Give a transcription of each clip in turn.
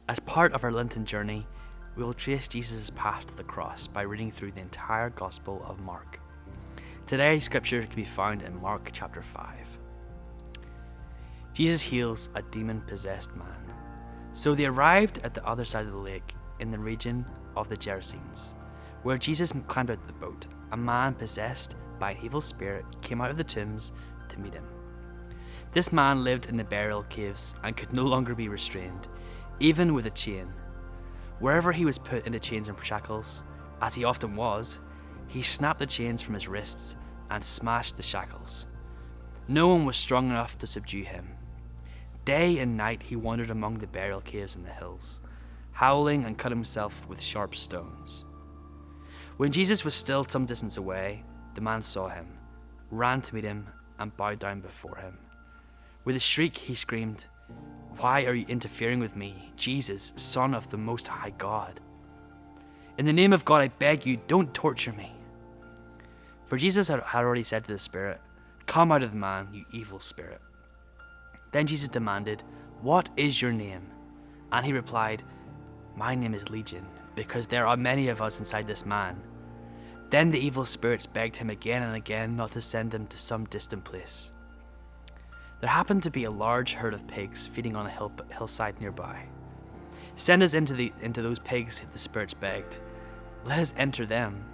As part of our Lenten journey, we will trace Jesus' path to the cross by reading through the entire Gospel of Mark. Today's scripture can be found in Mark chapter 5. Jesus heals a demon-possessed man. So they arrived at the other side of the lake in the region of the Gerasenes, where Jesus climbed out of the boat. A man possessed by an evil spirit came out of the tombs to meet him. This man lived in the burial caves and could no longer be restrained, even with a chain. Wherever he was put into chains and shackles, as he often was, he snapped the chains from his wrists and smashed the shackles. No one was strong enough to subdue him. Day and night he wandered among the burial caves in the hills, howling and cut himself with sharp stones. When Jesus was still some distance away, the man saw him, ran to meet him, and bowed down before him. With a shriek he screamed, "Why are you interfering with me, Jesus, Son of the Most High God? In the name of God, I beg you, don't torture me." For Jesus had already said to the spirit, "Come out of the man, you evil spirit." Then Jesus demanded, "What is your name?" And he replied, "My name is Legion, because there are many of us inside this man." Then the evil spirits begged him again and again not to send them to some distant place. There happened to be a large herd of pigs feeding on a hillside nearby. "Send us into those pigs," the spirits begged. "Let us enter them."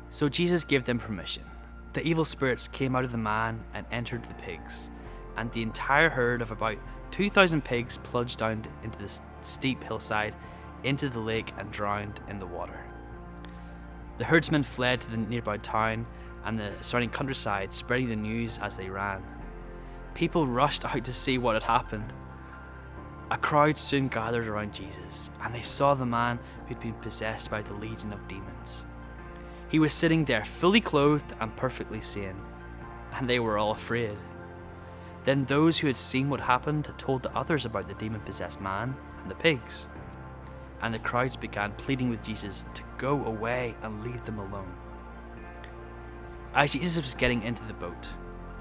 So Jesus gave them permission. The evil spirits came out of the man and entered the pigs, and the entire herd of about 2,000 pigs plunged down into the steep hillside into the lake and drowned in the water. The herdsmen fled to the nearby town and the surrounding countryside, spreading the news as they ran. People rushed out to see what had happened. A crowd soon gathered around Jesus, and they saw the man who'd been possessed by the legion of demons. He was sitting there, fully clothed and perfectly sane, and they were all afraid. Then those who had seen what happened told the others about the demon-possessed man and the pigs. And the crowds began pleading with Jesus to go away and leave them alone. As Jesus was getting into the boat,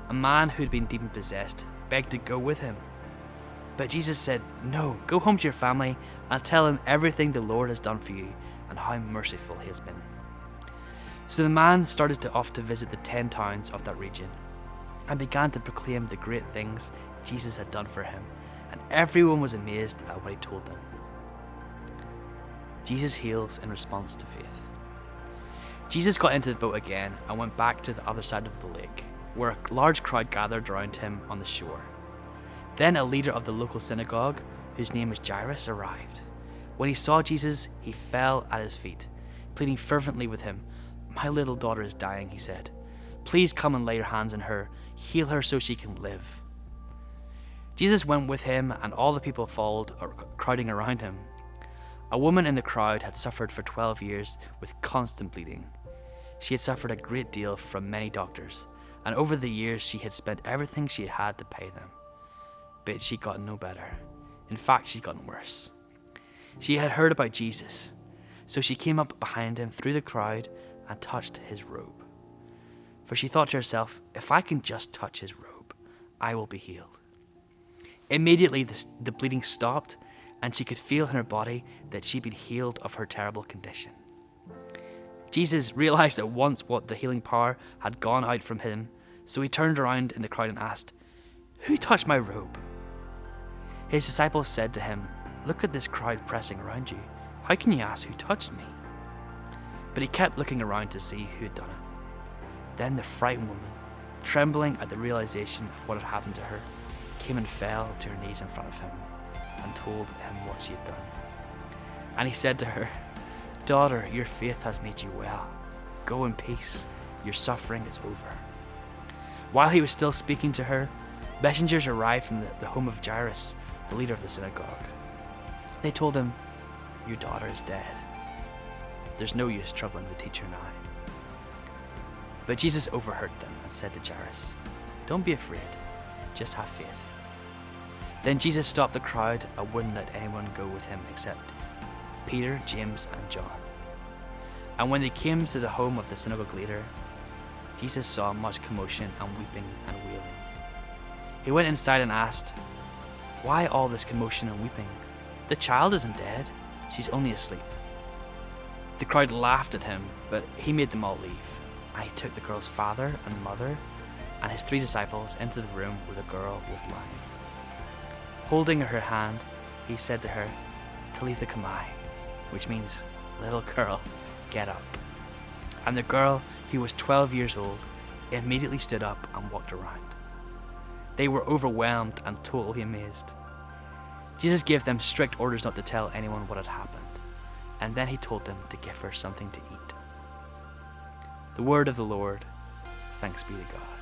a man who had been demon-possessed begged to go with him. But Jesus said, "No, go home to your family and tell them everything the Lord has done for you and how merciful he has been." So the man started off to visit the 10 towns of that region and began to proclaim the great things Jesus had done for him, and everyone was amazed at what he told them. Jesus heals in response to faith. Jesus got into the boat again and went back to the other side of the lake, where a large crowd gathered around him on the shore. Then a leader of the local synagogue, whose name was Jairus, arrived. When he saw Jesus, he fell at his feet, pleading fervently with him. "My little daughter is dying," he said. "Please come and lay your hands on her, heal her so she can live." Jesus went with him, and all the people followed, crowding around him. A woman in the crowd had suffered for 12 years with constant bleeding. She had suffered a great deal from many doctors, and over the years she had spent everything she had to pay them. But she got no better. In fact, she'd gotten worse. She had heard about Jesus, so she came up behind him through the crowd and touched his robe. For she thought to herself, "If I can just touch his robe, I will be healed." Immediately the bleeding stopped, and she could feel in her body that she'd been healed of her terrible condition. Jesus realized at once what the healing power had gone out from him, so he turned around in the crowd and asked, "Who touched my robe?" His disciples said to him, "Look at this crowd pressing around you. How can you ask who touched me?" But he kept looking around to see who had done it. Then the frightened woman, trembling at the realization of what had happened to her, came and fell to her knees in front of him and told him what she had done. And he said to her, "Daughter, your faith has made you well. Go in peace. Your suffering is over." While he was still speaking to her, messengers arrived from the home of Jairus, the leader of the synagogue. They told him, "Your daughter is dead. There's no use troubling the teacher now." But Jesus overheard them and said to Jairus, "Don't be afraid, just have faith." Then Jesus stopped the crowd and wouldn't let anyone go with him except Peter, James, and John. And when they came to the home of the synagogue leader, Jesus saw much commotion and weeping and wailing. He went inside and asked, "Why all this commotion and weeping? "The child isn't dead. She's only asleep." The crowd laughed at him, but he made them all leave. And he took the girl's father and mother and his 3 disciples into the room where the girl was lying. Holding her hand, he said to her, "Talitha Kumai," which means, "Little girl, get up." And the girl, who was 12 years old, immediately stood up and walked around. They were overwhelmed and totally amazed. Jesus gave them strict orders not to tell anyone what had happened, and then he told them to give her something to eat. The word of the Lord. Thanks be to God.